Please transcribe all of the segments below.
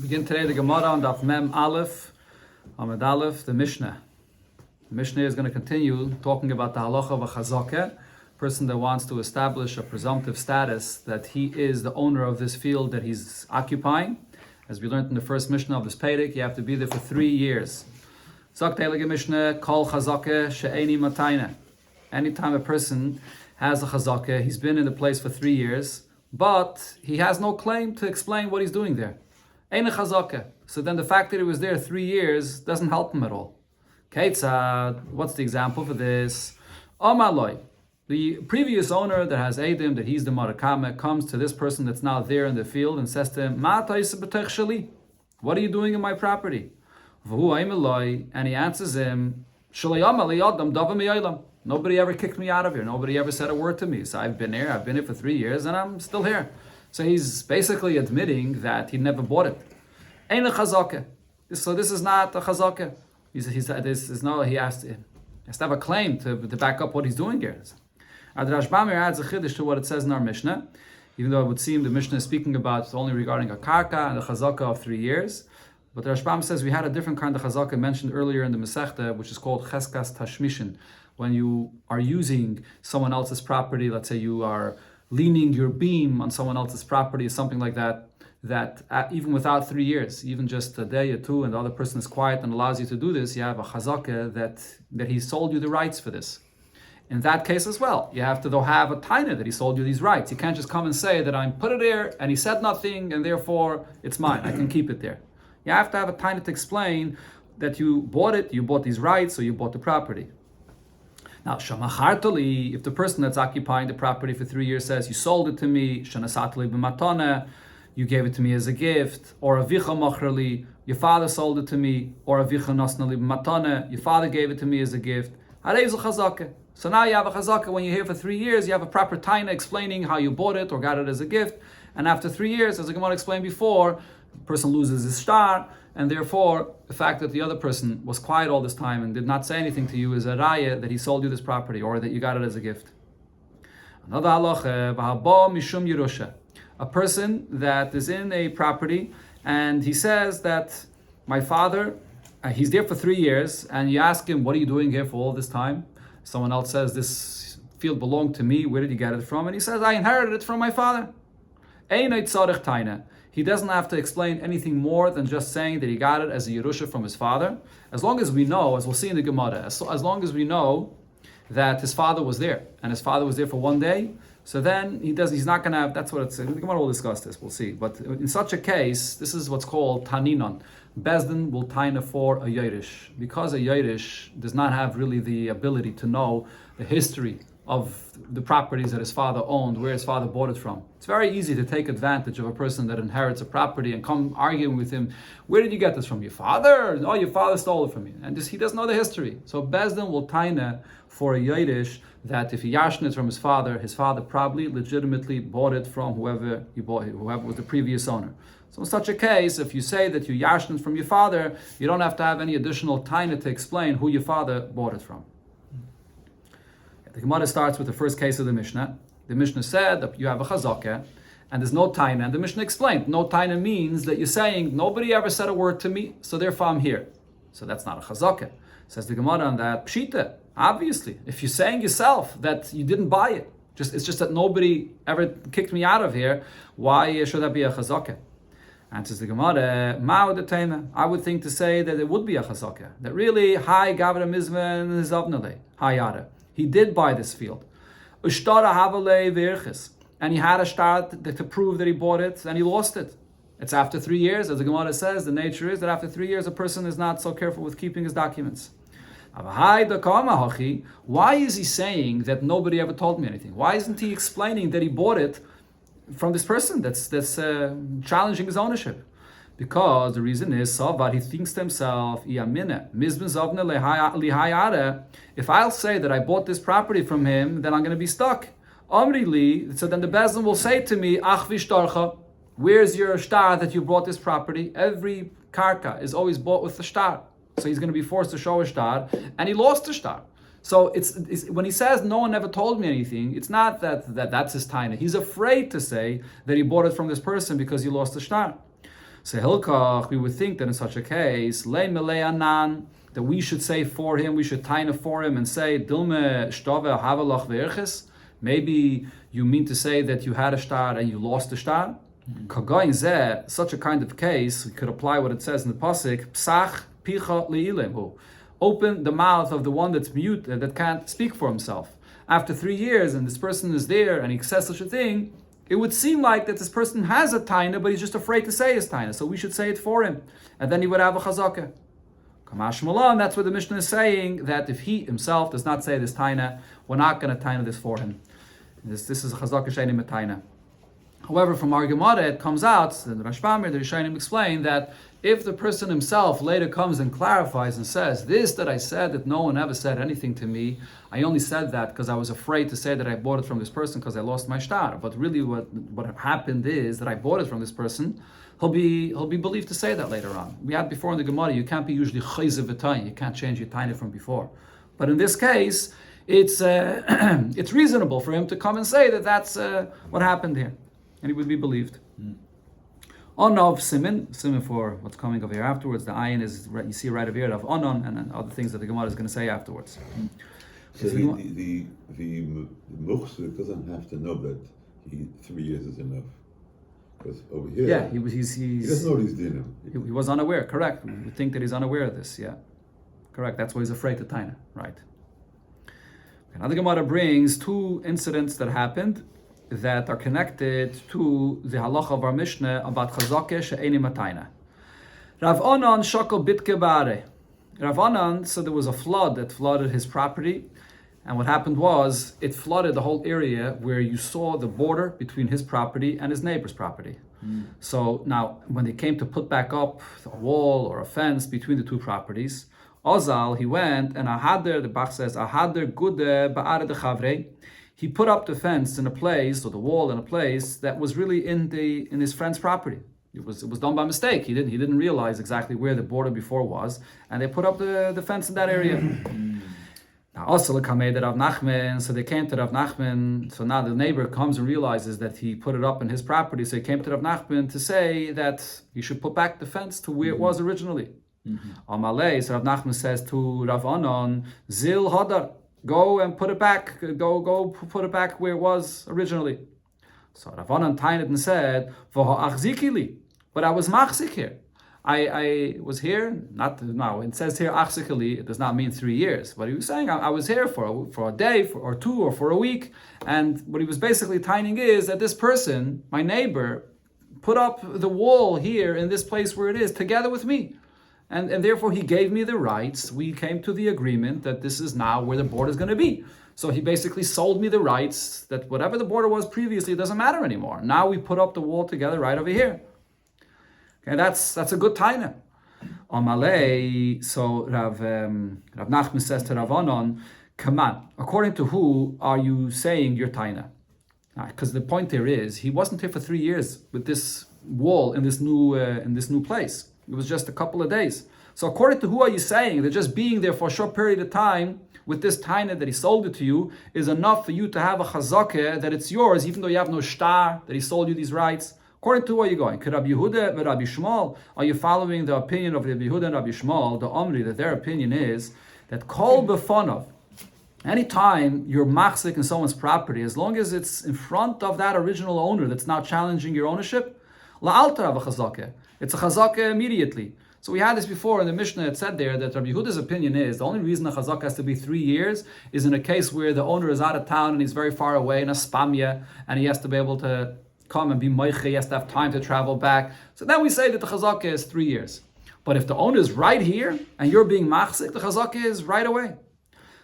Begin today the Gemara on Daf Mem Aleph, Amud Aleph, the Mishnah. The Mishnah is going to continue talking about the halacha of a chazakeh, person that wants to establish a presumptive status that he is the owner of this field that he's occupying. As we learned in the first Mishnah of this Perek, you have to be there for 3 years. Zok Teilige Mishnah, Kol chazakeh she'eni matayna. Anytime a person has a chazakeh, he's been in the place for 3 years, but he has no claim to explain what he's doing there. Ein chazakeh. So then the fact that he was there 3 years doesn't help him at all. Keitzad, what's the example for this? Omaloi, the previous owner that has Eidim, that he's the Marakame, comes to this person that's now there in the field and says to him, Ma ta'isa b'tech shali? What are you doing in my property? V'hu aimeloi, and he answers him, Shalayam aliyadam davam miyaylam. Nobody ever kicked me out of here. Nobody ever said a word to me. So I've been here for 3 years, and I'm still here. So he's basically admitting that he never bought it. Ein chazakeh. So this is not a chazakeh. He has to have a claim to back up what he's doing here. The Rashbam adds a chiddush to what it says in our Mishnah, even though it would seem the Mishnah is speaking about only regarding a karka and a chazakah of 3 years. But the Rashbam says we had a different kind of chazakah mentioned earlier in the Masechta, which is called cheskas tashmishin. When you are using someone else's property, let's say you are leaning your beam on someone else's property, something like that, even without 3 years, even just a day or two, and the other person is quiet and allows you to do this, you have a chazakah that he sold you the rights for this. In that case as well, you have to though have a taina that he sold you these rights. You can't just come and say that I put it there and he said nothing and therefore it's mine, I can keep it there. You have to have a taina to explain that you bought it, you bought these rights, or you bought the property. Now, shamachartali, if the person that's occupying the property for 3 years says, you sold it to me, shanasatali b'matana, you gave it to me as a gift, or avicha machrali, your father sold it to me, or avicha nasnali b'matana, your father gave it to me as a gift, hareizu chazakeh. So now you have a chazakeh. When you're here for 3 years, you have a proper taina explaining how you bought it or got it as a gift, and after 3 years, as the Gemara explained before, the person loses his star, and therefore, the fact that the other person was quiet all this time and did not say anything to you is a raya that he sold you this property or that you got it as a gift. Another halacha, v'haba mishum yerusha. A person that is in a property and he says that my father, he's there for 3 years, and you ask him, what are you doing here for all this time? Someone else says, this field belonged to me, where did you get it from? And he says, I inherited it from my father. Einay tzarech taina. He doesn't have to explain anything more than just saying that he got it as a Yerusha from his father. As long as we know, as we'll see in the Gemara, as long as we know that his father was there, and his father was there for 1 day, so then he's not going to have, that's what it's, the Gemara will discuss this, we'll see. But in such a case, this is what's called Taninon. Bezdin will taina for a Yerush. Because a Yerush does not have really the ability to know the history of the properties that his father owned, where his father bought it from. It's very easy to take advantage of a person that inherits a property and come arguing with him, where did you get this from? Your father? No, your father stole it from you. And he doesn't know the history. So Bezdin will taina for a Yerush that if he yashin it from his father probably legitimately bought it from whoever was the previous owner. So in such a case, if you say that you yashin it from your father, you don't have to have any additional taina to explain who your father bought it from. The Gemara starts with the first case of the Mishnah. The Mishnah said that you have a chazakeh, and there's no taina. And the Mishnah explained, no taina means that you're saying, nobody ever said a word to me, so therefore I'm here. So that's not a chazakeh. Says the Gemara on that, pshita, obviously. If you're saying yourself that you didn't buy it, it's just that nobody ever kicked me out of here, why should that be a chazakeh? Answers the Gemara, I would think to say that it would be a chazakeh. That really, hi gavra mizman zavnale, hi yada. He did buy this field. And he had a shtar to prove that he bought it, and he lost it. It's after 3 years, as the Gemara says, the nature is that after 3 years a person is not so careful with keeping his documents. Why is he saying that nobody ever told me anything? Why isn't he explaining that he bought it from this person that's challenging his ownership? Because the reason is, he thinks to himself, if I'll say that I bought this property from him, then I'm going to be stuck. So then the Bezdin will say to me, where's your shtar that you bought this property? Every karka is always bought with the shtar. So he's going to be forced to show a shtar, and he lost the shtar. So it's when he says no one ever told me anything, it's not that's his taina. He's afraid to say that he bought it from this person because he lost the shtar. So Hilkach, we would think that in such a case, Le Melei Anan, that we should say for him, we should taina for him and say, Dilme Shtove Havelach Verches. Maybe you mean to say that you had a star and you lost the star? Kagain Zeh, such a kind of case, we could apply what it says in the Pasuk, Psach Picha Le'ilehu. Open the mouth of the one that's mute, that can't speak for himself. After 3 years, and this person is there, and he says such a thing, it would seem like that this person has a taina, but he's just afraid to say his taina, so we should say it for him, and then he would have a chazakah. Kamash Malan, that's what the Mishnah is saying, that if he himself does not say this taina, we're not going to taina this for him. This is a chazakah sheni metaina. However, from our Gemara, it comes out, the Rashbam, the Rishonim explain that if the person himself later comes and clarifies and says, this that I said, that no one ever said anything to me, I only said that because I was afraid to say that I bought it from this person because I lost my shtar. But really what happened is that I bought it from this person, he'll be believed to say that later on. We had before in the Gemara, you can't be usually chayzev v'tayin, you can't change your taina from before. But in this case, it's it's reasonable for him to come and say that that's what happened here. And he would be believed. Onov simin for what's coming over here afterwards. The ayin is, you see right over here, of onon, and then other things that the Gemara is going to say afterwards. So the muhsik doesn't have to know that 3 years is enough. Because over here, yeah, he doesn't know what he's doing. He was unaware, correct. We think that he's unaware of this, yeah. Correct, that's why he's afraid to taina, right. Now the Gemara brings 2 incidents that happened that are connected to the halacha of our Mishnah about chazakeh she'eni matayna. Rav Onan shakol bitke bare. Rav Onan said there was a flood that flooded his property, and what happened was it flooded the whole area where you saw the border between his property and his neighbor's property. So now, when they came to put back up a wall or a fence between the 2 properties, Ozal, he went and the Bach says, gude ba'are de chavre. He put up the fence in a place, or the wall in a place that was really in his friend's property. It was done by mistake. He didn't realize exactly where the border before was, and they put up the fence in that area. Now also Rav Nachman, so they came to Rav Nachman. So now the neighbor comes and realizes that he put it up in his property. So he came to Rav Nachman to say that he should put back the fence to where it was originally. Amalei, so Rav Nachman says to Rav Onan, Zil Hadar. Go and put it back. Go put it back where it was originally. So Rav Onan tained and said, "V'ha'achzikili," but I was machzik here. I was here. It says here achzikili. It does not mean 3 years. But he was saying I was here for a day, or 2, or for a week. And what he was basically taining is that this person, my neighbor, put up the wall here in this place where it is together with me. And therefore he gave me the rights. We came to the agreement that this is now where the border is going to be. So he basically sold me the rights that whatever the border was previously, it doesn't matter anymore. Now we put up the wall together right over here. Okay, that's a good taina. On Malay, so Rav Nachman says to Rav Onan, come on, according to who are you saying your taina? Because the point there is, he wasn't here for 3 years with this wall in this new place. It was just a couple of days. So according to who are you saying that just being there for a short period of time with this taina that he sold it to you is enough for you to have a chazakeh that it's yours, even though you have no shtar, that he sold you these rights? According to who are you going? Could Rabbi Yehuda and Rabbi Shmuel? Are you following the opinion of Rabbi Yehuda and Rabbi Shmuel, the Omri, that their opinion is that kol befonov, anytime you're machzik in someone's property, as long as it's in front of that original owner that's now challenging your ownership, la'alta have a chazakeh. It's a chazakah immediately. So we had this before in the Mishnah. It said there that Rabbi Yehuda's opinion is the only reason a chazakah has to be 3 years is in a case where the owner is out of town and he's very far away in a spamya, and he has to be able to come and be moiche, he has to have time to travel back. So then we say that the chazakah is 3 years. But if the owner is right here and you're being machzik, the chazakah is right away.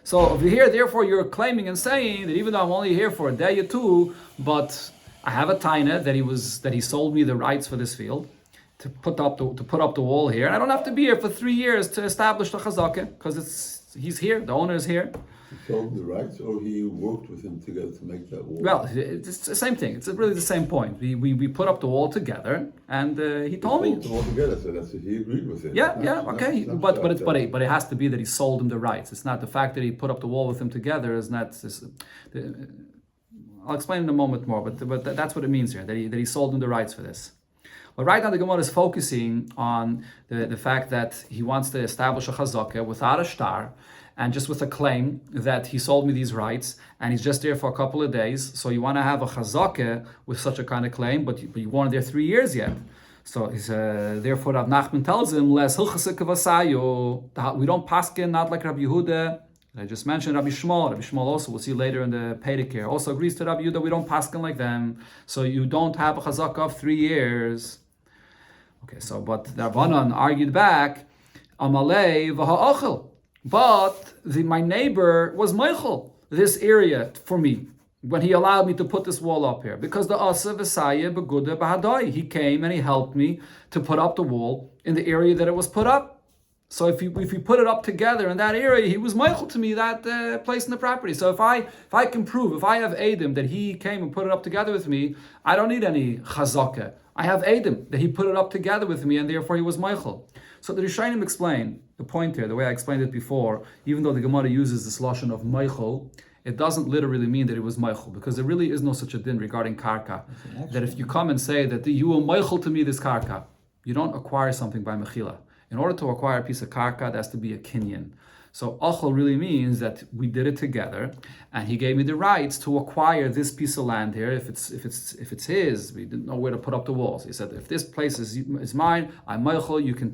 So over here, therefore, you're claiming and saying that even though I'm only here for a day or 2, but I have a taina that he sold me the rights for this field to put up the wall here, and I don't have to be here for 3 years to establish the chazakah because he's here, the owner is here. He sold the rights, or he worked with him together to make that wall? Well, it's the same thing. It's really the same point. We put up the wall together, and he told me. Put the wall together, so he agreed with it. Yeah, okay. But it has to be that he sold him the rights. It's not the fact that he put up the wall with him together. Is not. I'll explain in a moment more. But that's what it means here. That he sold him the rights for this. But right now the Gemara is focusing on the fact that he wants to establish a chazakah without a shtar, and just with a claim that he sold me these rights, and he's just there for a couple of days. So you want to have a chazakah with such a kind of claim, but you weren't there 3 years yet. So he's, therefore Rav Nachman tells him, "Les hilchasek vasayo." We don't paskin, not like Rabbi Yehuda. I just mentioned Rabbi Shmuel. Rabbi Shmuel also, we'll see later in the Perek here, also agrees to Rabbi Yehuda. We don't paskin like them. So you don't have a chazakah of 3 years. Okay, so but the Rabbanan argued back, Amalei v'ha'achel. But my neighbor was meichel this area for me when he allowed me to put this wall up here, because the asa v'saya beguda b'hadai, he came and he helped me to put up the wall in the area that it was put up. So if we put it up together in that area, he was meichel to me that place in the property. So if I can prove, if I have edim that he came and put it up together with me, I don't need any chazakah. I have edim that he put it up together with me, and therefore he was meichel. So the Rishonim explain the point here, the way I explained it before. Even though the Gemara uses this lashon of meichel, it doesn't literally mean that it was meichel, because there really is no such a din regarding karka. That if you come and say that you will meichel to me this karka, you don't acquire something by mechila. In order to acquire a piece of karka, there has to be a kinyan. So achel really means that we did it together, and he gave me the rights to acquire this piece of land here. If it's his, we didn't know where to put up the walls. He said, if this place is mine, I'm meichel. You can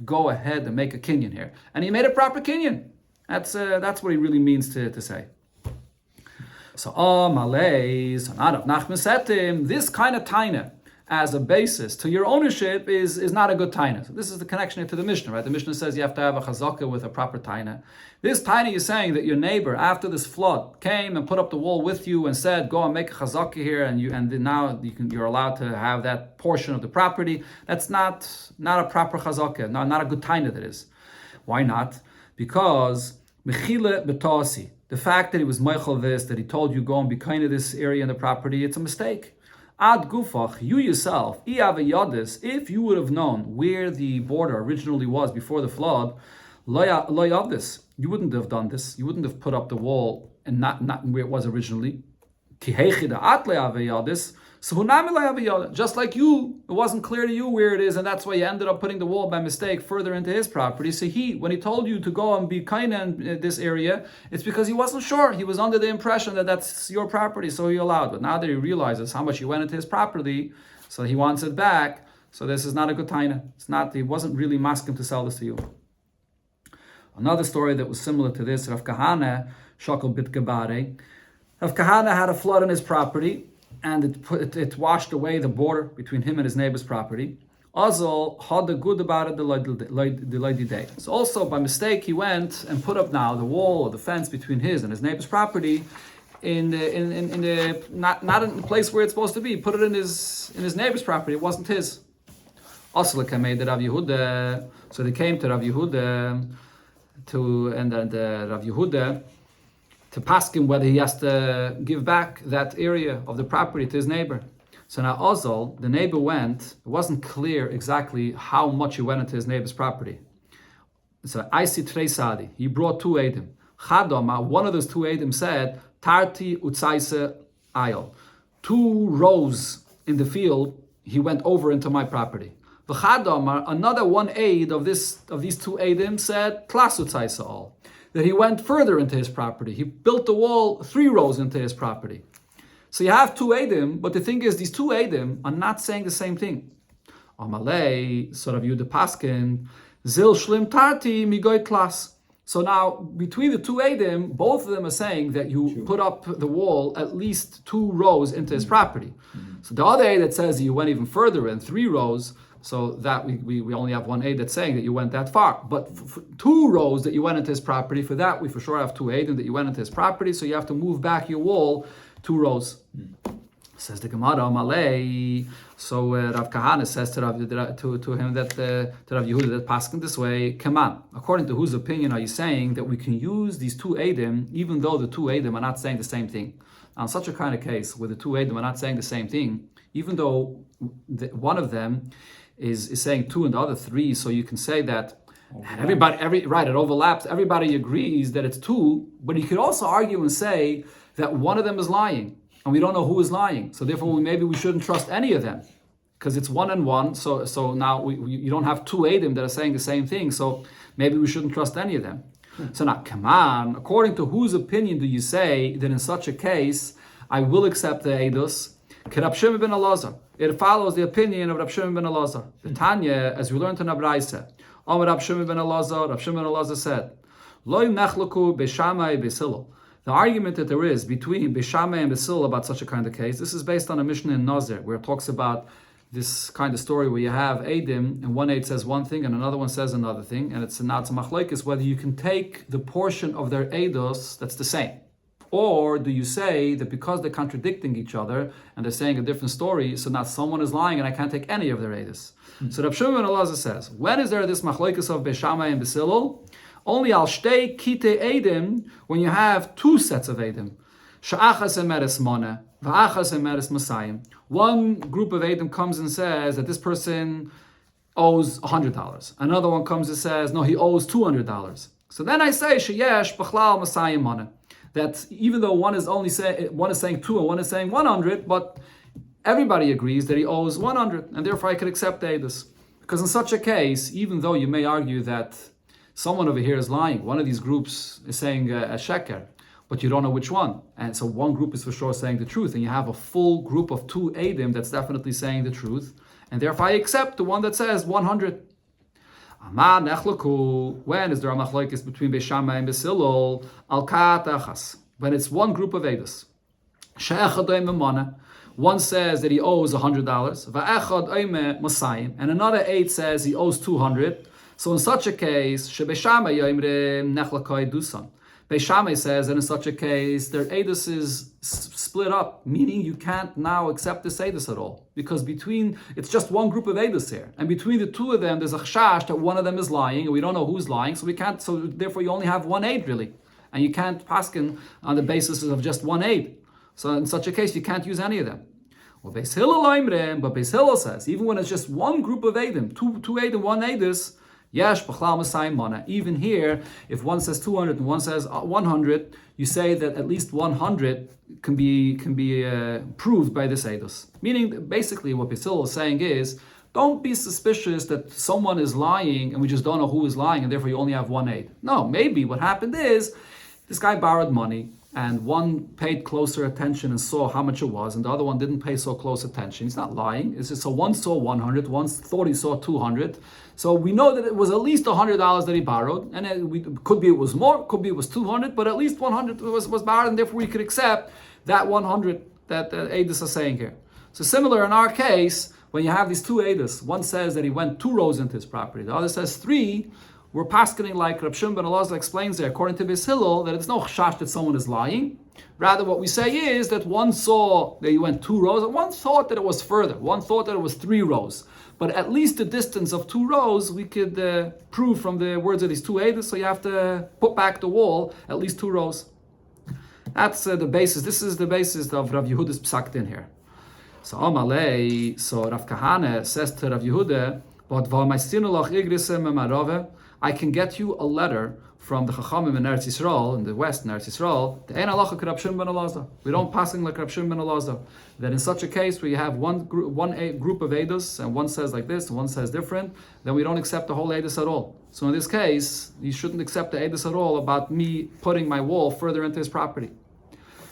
go ahead and make a kinyan here, and he made a proper kinyan. That's what he really means to say. So Malay, so not of Nachman said to him, this kind of taina as a basis to your ownership is not a good taina. So this is the connection to the Mishnah, right? The Mishnah says you have to have a chazakah with a proper taina. This taina is saying that your neighbor, after this flood, came and put up the wall with you and said, go and make a chazakah here, and now you're allowed to have that portion of the property. That's not a proper chazakah, not a good taina, that is. Why not? Because mechile betasi, the fact that he was meichel this, that he told you go and be kind of this area in the property, it's a mistake. Ad gufach, you yourself, if you would have known where the border originally was before the flood, this, you wouldn't have done this. You wouldn't have put up the wall and not where it was originally. Just like you, it wasn't clear to you where it is, and that's why you ended up putting the wall by mistake further into his property. So when he told you to go and be kind in this area, it's because he wasn't sure. He was under the impression that that's your property, so he allowed. But now that he realizes how much you went into his property, so he wants it back. So this is not a good taina. He wasn't really masking to sell this to you. Another story that was similar to this, Rav Kahana, Shakal Bit Gabare. Rav Kahana had a flood on his property, and it washed away the border between him and his neighbor's property. Azal had the good about it the day. So also by mistake he went and put up now the wall or the fence between his and his neighbor's property in the not in the place where it's supposed to be. Put it in his neighbor's property. It wasn't his. Also came to Rav Yehuda. So they came to Rav Yehuda Rav Yehuda to ask him whether he has to give back that area of the property to his neighbor. So now Ozol, the neighbor went, it wasn't clear exactly how much he went into his neighbor's property. So I see Trei Sadi, he brought 2 Eidim. Chadoma, one of those 2 Eidim said, Tarti Utsaise Ayel. 2 rows in the field, he went over into my property. V'chadoma, another 1 Eid of these 2 Eidim said, Klas Utsaise All. That he went further into his property. He built the wall 3 rows into his property. So you have 2 Eidim, but the thing is, these 2 Eidim are not saying the same thing. Amalei, sort of Yuda Paskin, Zil Shlim Tarti Migoy Klas. So now, between the 2 Eidim, both of them are saying that you put up the wall at least 2 rows into his property. So the other Eid that says you went even further in 3 rows, so that we only have 1 Eid that's saying that you went that far. But for 2 rows that you went into his property, for that we for sure have 2 Eidim that you went into his property, so you have to move back your wall 2 rows. Says the Gemara, Malay. So Rav Kahana says to him that to Rav Yehuda that paskin this way. Come on, according to whose opinion are you saying that we can use these 2 Eidim even though the 2 Eidim are not saying the same thing? Now, in such a kind of case where the 2 Eidim are not saying the same thing, even though one of them is saying 2 and the other 3, so you can say that it overlaps. Everybody agrees that it's 2, but you could also argue and say that one of them is lying, and we don't know who is lying. So therefore, maybe we shouldn't trust any of them. because it's one and one. So now you don't have two Eidim that are saying the same thing. So maybe we shouldn't trust any of them. So now, come on. According to whose opinion do you say that in such a case I will accept the Eidos? Rab Shimon ben Elazar. It follows the opinion of Rab Shimon ben Elazar. The Tanya, as we learned in Abraisa, Rab Shimon ben Elazar said, Lo nechlaku beishamai beisilol. The argument that there is between Beishamai and Basil about such a kind of case, this is based on a Mishnah in Nazir, where it talks about this kind of story where you have Eidim, and one Eid says one thing and another one says another thing, and it's a machlokes whether you can take the portion of their Eidos that's the same. Or do you say that because they're contradicting each other and they're saying a different story, so now someone is lying and I can't take any of their Eidos? So Rab Shimon ben Elazar says, when is there this machlokes of Beishamai and Basil? Only al shtei kite Eidim, when you have two sets of Eidim. Sha'achas emeres mona, va'achas emeres masayim. One group of Eidim comes and says that this person owes $100. Another one comes and says, no, he owes $200. So then I say, sheyesh b'chlal masayim mona. That even though one is saying 2 and one is saying 100, but everybody agrees that he owes 100, and therefore I could accept Eidos. Because in such a case, even though you may argue that someone over here is lying, one of these groups is saying a sheker, but you don't know which one. And so one group is for sure saying the truth, and you have a full group of 2 Eidim that's definitely saying the truth, and therefore I accept the one that says 100. When is there a machlokes between Beishamai and Basilol? Al kat achas. When it's one group of Eidos. One says that he owes $100, and another 8 says he owes 200. So in such a case, Beishamai says that in such a case, their Eidos is split up, meaning you can't now accept this Eidos at all. Because it's just one group of Eidos here. And between the two of them, there's a chashash that one of them is lying, and we don't know who's lying, so therefore you only have one Eid really. And you can't paskin on the basis of just one Eid. So in such a case, you can't use any of them. Well, Beis Hillel but Beis Hillel says, even when it's just one group of Eidim, two Eidim, one Eidus, Yesh b'chlal masayim mana. Even here, if one says 200 and one says 100, you say that at least 100 can be proved by this Eidos. Meaning, basically, what Beis Hillel is saying is, don't be suspicious that someone is lying and we just don't know who is lying and therefore you only have one Eid. No, maybe what happened is, this guy borrowed money, and one paid closer attention and saw how much it was, and the other one didn't pay so close attention. He's not lying. It's just so one saw 100, one thought he saw 200. So we know that it was at least $100 that he borrowed, and could be it was more, could be it was 200, but at least 100 was borrowed, and therefore we could accept that 100 that Eidos are saying here. So similar in our case, when you have these 2 Eidos, one says that he went 2 rows into his property, the other says 3. We're paskening like Rab Shimon ben Elazar explains there, according to Beis Hillel, that it's no chash that someone is lying. Rather, what we say is that one saw that he went 2 rows, and one thought that it was further. One thought that it was 3 rows. But at least the distance of 2 rows, we could prove from the words of these 2 Eidos, so you have to put back the wall at least 2 rows. That's the basis. This is the basis of Rav Yehuda's psak din here. So Amalei, so Rav Kahane says to Rav Yehuda, but I can get you a letter from the Chachamim in Eretz Yisrael, in the West, in Eretz Yisrael, the Ein Halacha Rab Shimon ben Elazar. We don't passing like Rab Shimon ben Elazar. That in such a case where you have one group of Eidos, and one says like this, and one says different, then we don't accept the whole Eidos at all. So in this case, you shouldn't accept the Eidos at all about me putting my wall further into his property.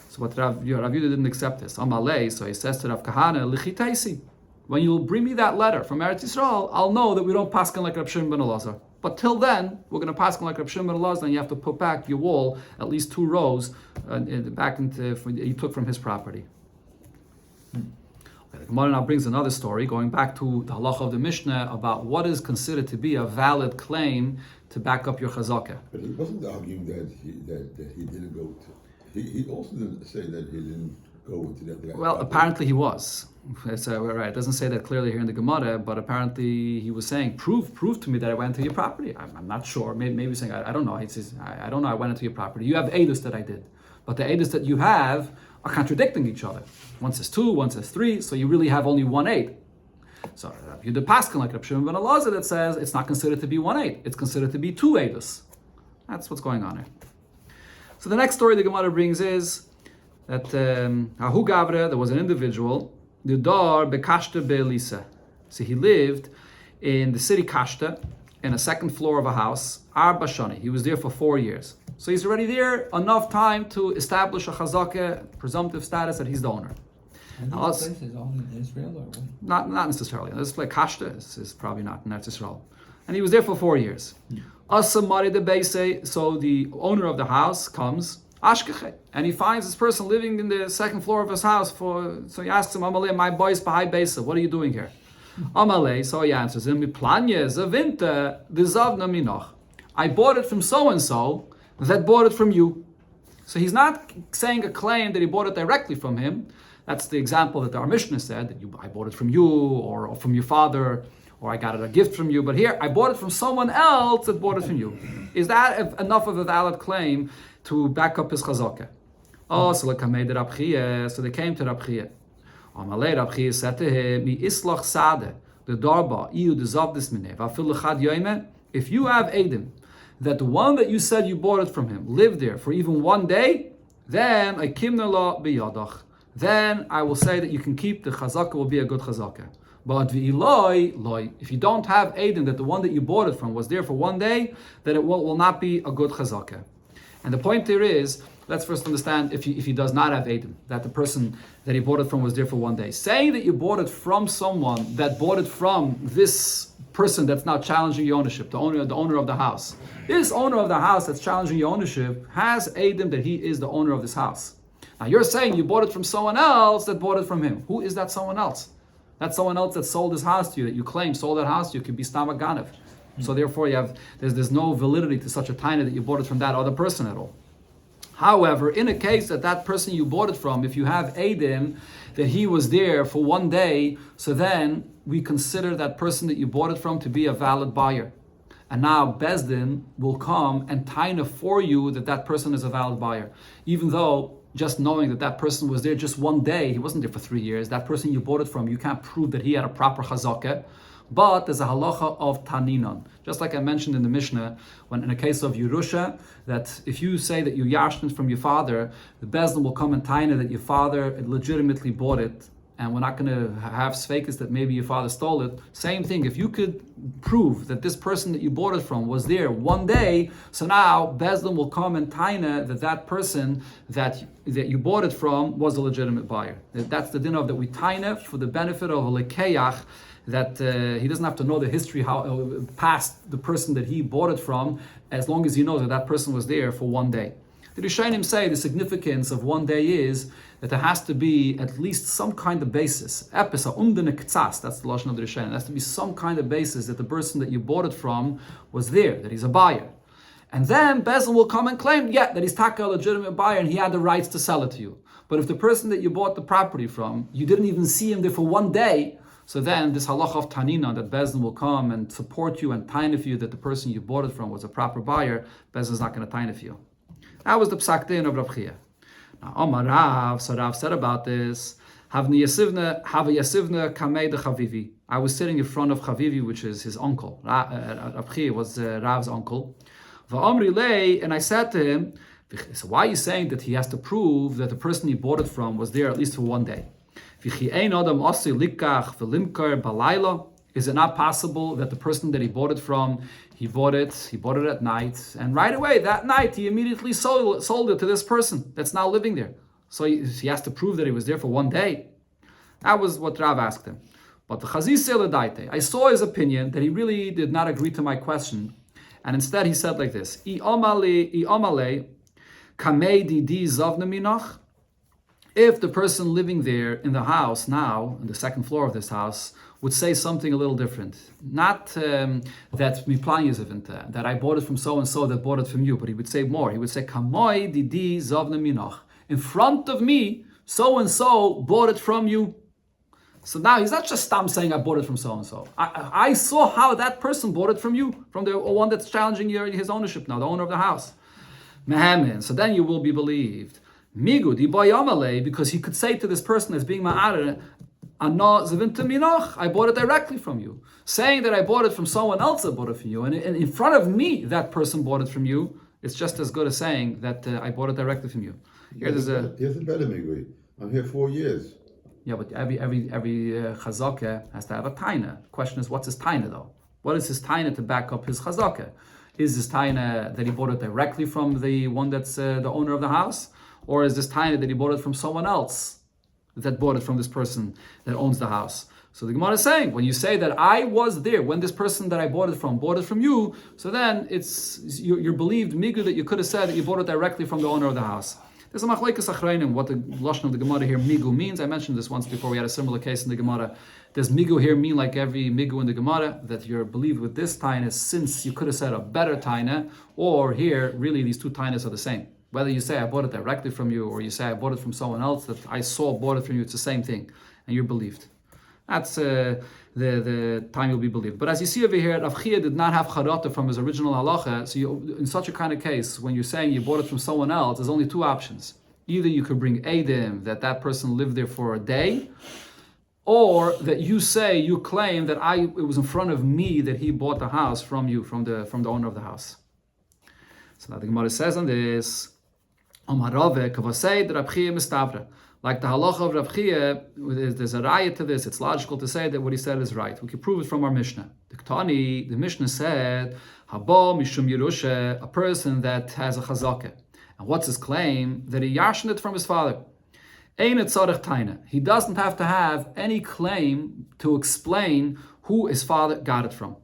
So what Rav Yehuda didn't accept this. Amalei, so he says to Rav Kahana, Lichitaisi. When you bring me that letter from Eretz Yisrael, I'll know that we don't paskin like Rab Shimon ben Elazar. But till then, we're going to paskin like Rab Shimon ben Elazar, and you have to put back your wall at least 2 rows back into you took from his property. Okay, the Gemara now brings another story, going back to the halacha of the Mishnah about what is considered to be a valid claim to back up your chazakah. But he wasn't arguing that he didn't go to. He also didn't say that he didn't go into that. Well, apparently he was. Right. It doesn't say that clearly here in the Gemara, but apparently he was saying, prove to me that I went into your property. I'm not sure. Maybe saying, I don't know. He says, I don't know. I went into your property. You have Eidos that I did, but the Eidos that you have are contradicting each other. One says 2, one says 3, so you really have only 1 Eid. So you do paskin like Rab Shimon ben Elazar that says it's not considered to be 1 Eid. It's considered to be 2 Eidos. That's what's going on here. So the next story the Gemara brings is that Ahu Gavre, there was an individual, the Dar Bekashta Be'elisa. So he lived in the city Kashta, in a second floor of a house, Arba Shani. He was there for 4 years. So he's already there enough time to establish a chazakah, presumptive status that he's the owner. And Now, this place is only in Israel or what? not necessarily. This place Kashta is probably not in Eretz Israel. And he was there for 4 years. Asamari de Beise, so the owner of the house comes, Ashkeche, and he finds this person living in the second floor of his house. So he asks him, Amalei, my boys Bahai Beise, what are you doing here? Amalei, so he answers him, Miplanye Zavinta Dizavna Minoch. I bought it from so and so that bought it from you. So he's not saying a claim that he bought it directly from him. That's the example that our Mishnah said, that I bought it from you or from your father, or I got it a gift from you. But here, I bought it from someone else that bought it from you. Is that enough of a valid claim to back up his chazakah? Oh, so they came to Rab Chiya. Amalei Rab Chiya said to him, Mi islach sade, the darba, iu de zavdis mineh, vafil lechad yoyme, if you have Edom, that the one that you said you bought it from him lived there for even 1 day, then I kimna la biyadach. Then I will say that you can keep the chazakah, will be a good chazakah. But if you don't have Edom, that the one that you bought it from was there for 1 day, then it will not be a good chazakah. And the point there is, let's first understand if he does not have Edom, that the person that he bought it from was there for 1 day. Saying that you bought it from someone that bought it from this person that's now challenging your ownership, the owner of the house. This owner of the house that's challenging your ownership has Edom that he is the owner of this house. Now you're saying you bought it from someone else that bought it from him. Who is that someone else? That's someone else that sold his house to you, that you claim sold that house to you. It could be Stama Ganav. So therefore there's no validity to such a taina that you bought it from that other person at all. However, in a case that person you bought it from, if you have Edom, that he was there for 1 day, so then we consider that person that you bought it from to be a valid buyer. And now Bezdin will come and taina for you that person is a valid buyer. Even though just knowing that person was there just 1 day, he wasn't there for 3 years, that person you bought it from, you can't prove that he had a proper chazakah. But there's a halacha of taninon. Just like I mentioned in the Mishnah, when in a case of Yerusha, that if you say that you yashned from your father, the Bezdin will come and taina that your father legitimately bought it, and we're not going to have sveikas that maybe your father stole it. Same thing, if you could prove that this person that you bought it from was there 1 day, so now Bezdin will come and taina that person that you bought it from was a legitimate buyer. That's the din of that we taina for the benefit of a lekeach, that he doesn't have to know the history how past the person that he bought it from, as long as he knows that person was there for 1 day. The Rishonim say the significance of 1 day is that there has to be at least some kind of basis. Episa umdene ktsas, that's the lashon of the Rishonim. There has to be some kind of basis that the person that you bought it from was there, that he's a buyer. And then Bezdin will come and claim, that he's taka a legitimate buyer and he had the rights to sell it to you. But if the person that you bought the property from, you didn't even see him there for 1 day, so then this halacha of tanina, that Bezdin will come and support you and taina for you that the person you bought it from was a proper buyer, Bezdin's not going to taina for you. That was the psak din of Rab Chiya. Now, Omar Rav, so Rav said about this, Havni Yasivna kamei de Chavivi. I was sitting in front of Chavivi, which is his uncle. Rab Chiya was Rav's uncle. Va'omri lei, and I said to him, so why are you saying that he has to prove that the person he bought it from was there at least for 1 day? Is it not possible that the person that he bought it from, he bought it at night, and right away that night he immediately sold it to this person that's now living there? So he has to prove that he was there for 1 day. That was what Rav asked him. But the Chazis Seledaite, I saw his opinion that he really did not agree to my question, and instead he said like this: I omale kamei di zavna minach. If the person living there in the house now, in the second floor of this house, would say something a little different, not that that I bought it from so and so that bought it from you, but he would say more. He would say kamoi di zavna minach. In front of me, so and so bought it from you. So now he's not just saying I bought it from so and so. I saw how that person bought it from you, from the one that's challenging his ownership now, the owner of the house. Mehamin. So then you will be believed. Migu di boyamale, because he could say to this person that's being ma'arer, I bought it directly from you. Saying that I bought it from someone else that bought it from you, and in front of me that person bought it from you, it's just as good as saying that I bought it directly from you. Here's a better Migui. I'm here 4 years. Yeah, but every chazakah has to have a taina. The question is, what's his taina though? What is his taina to back up his chazakah? Is his taina that he bought it directly from the one that's the owner of the house? Or is this taina that he bought it from someone else that bought it from this person that owns the house? So the Gemara is saying, when you say that I was there, when this person that I bought it from you, so then you're believed migu that you could have said that you bought it directly from the owner of the house. There's a machlekes achrayim what the lashon of the Gemara here migu means. I mentioned this once before. We had a similar case in the Gemara. Does migu here mean like every migu in the Gemara that you're believed with this taina since you could have said a better taina, or here really these two tainas are the same? Whether you say I bought it directly from you or you say I bought it from someone else that I saw bought it from you, it's the same thing, and you're believed. That's the time you'll be believed. But as you see over here, Rav Chia did not have charata from his original halacha. So in such a kind of case, when you're saying you bought it from someone else, there's only two options. Either you could bring edim that person lived there for a day, or that you claim that it was in front of me that he bought the house from you, from the owner of the house. So now the Gemara says on this, like the halacha of Rav Chia, there's a raya to this. It's logical to say that what he said is right. We can prove it from our Mishnah. The Mishnah said, Haba mishum Yerusha, a person that has a chazakah. And what's his claim? That he yarshened it from his father. Ein tzarech taina. He doesn't have to have any claim to explain who his father got it from.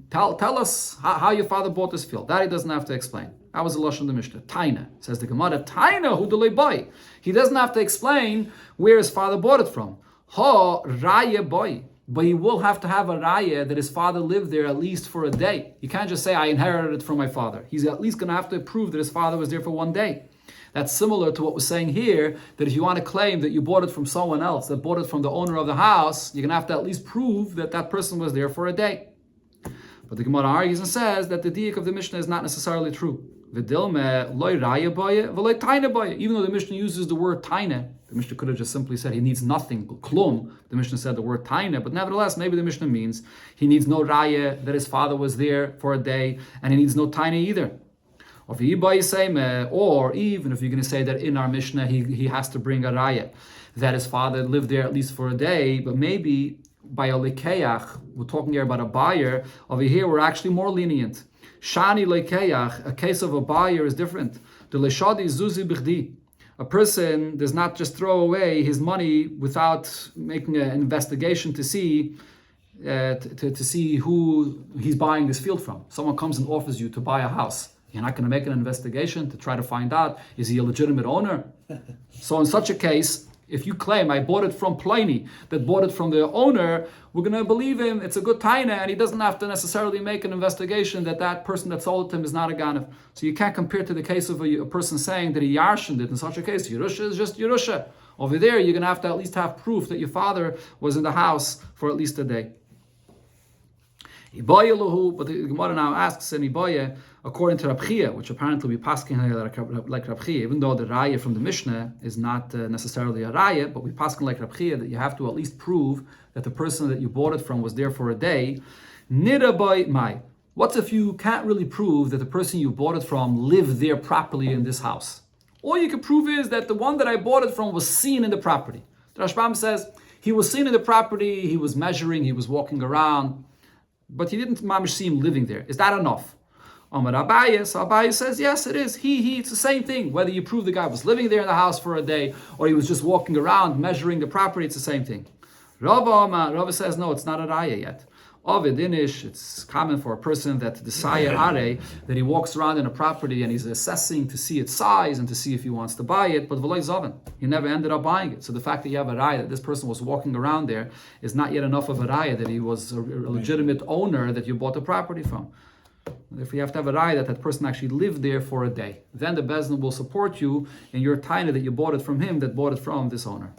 Tell us how your father bought this field. That he doesn't have to explain. That was the lashon of the Mishnah. Taina, says the Gemara. Taina hu delei boy. He doesn't have to explain where his father bought it from. Ha raya boy. But he will have to have a raya that his father lived there at least for a day. You can't just say I inherited it from my father. He's at least going to have to prove that his father was there for one day. That's similar to what we're saying here, that if you want to claim that you bought it from someone else, that bought it from the owner of the house, you're going to have to at least prove that that person was there for a day. But the Gemara argues and says that the diak of the Mishnah is not necessarily true. Even though the Mishnah uses the word taina, the Mishnah could have just simply said he needs nothing, klum. The Mishnah said the word taina, but nevertheless, maybe the Mishnah means he needs no raya that his father was there for a day, and he needs no taina either. Or even if you're going to say that in our Mishnah he has to bring a raya that his father lived there at least for a day, but maybe by a lekeach, we're talking here about a buyer. Over here we're actually more lenient. Shani lekeach, a case of a buyer is different. The leshadi zuzi bichdi. A person does not just throw away his money without making an investigation to see who he's buying this field from. Someone comes and offers you to buy a house. You're not going to make an investigation to try to find out, is he a legitimate owner? So in such a case, if you claim I bought it from Pliny, that bought it from the owner, we're going to believe him, it's a good taina, and he doesn't have to necessarily make an investigation that person that sold it to him is not a ganav. So you can't compare to the case of a person saying that he yarshened it. In such a case, Yerusha is just Yerusha. Over there, you're going to have to at least have proof that your father was in the house for at least a day. But the Gemara now asks in Ibaya, according to Rav Chia, which apparently we paskin like Rav Chia, even though the raya from the Mishnah is not necessarily a raya, but we paskin like Rav Chia that you have to at least prove that the person that you bought it from was there for a day. Nirabai mai. What's if you can't really prove that the person you bought it from lived there properly in this house? All you can prove is that the one that I bought it from was seen in the property. The Rashbam says he was seen in the property, he was measuring, he was walking around, but he didn't mamish see him living there. Is that enough? Amar Abaye, so Abaye says, yes, it is. It's the same thing. Whether you prove the guy was living there in the house for a day, or he was just walking around measuring the property, it's the same thing. Rava says, no, it's not a raya yet. Ovid Inish, it's common for a person that the Sayer Are, that he walks around in a property and he's assessing to see its size and to see if he wants to buy it, but V'loi Zoven, he never ended up buying it. So the fact that you have a raya that this person was walking around there is not yet enough of a raya that he was a legitimate owner that you bought the property from. If you have to have a raya that person actually lived there for a day, then the Bezdin will support you in your taina that you bought it from him that bought it from this owner.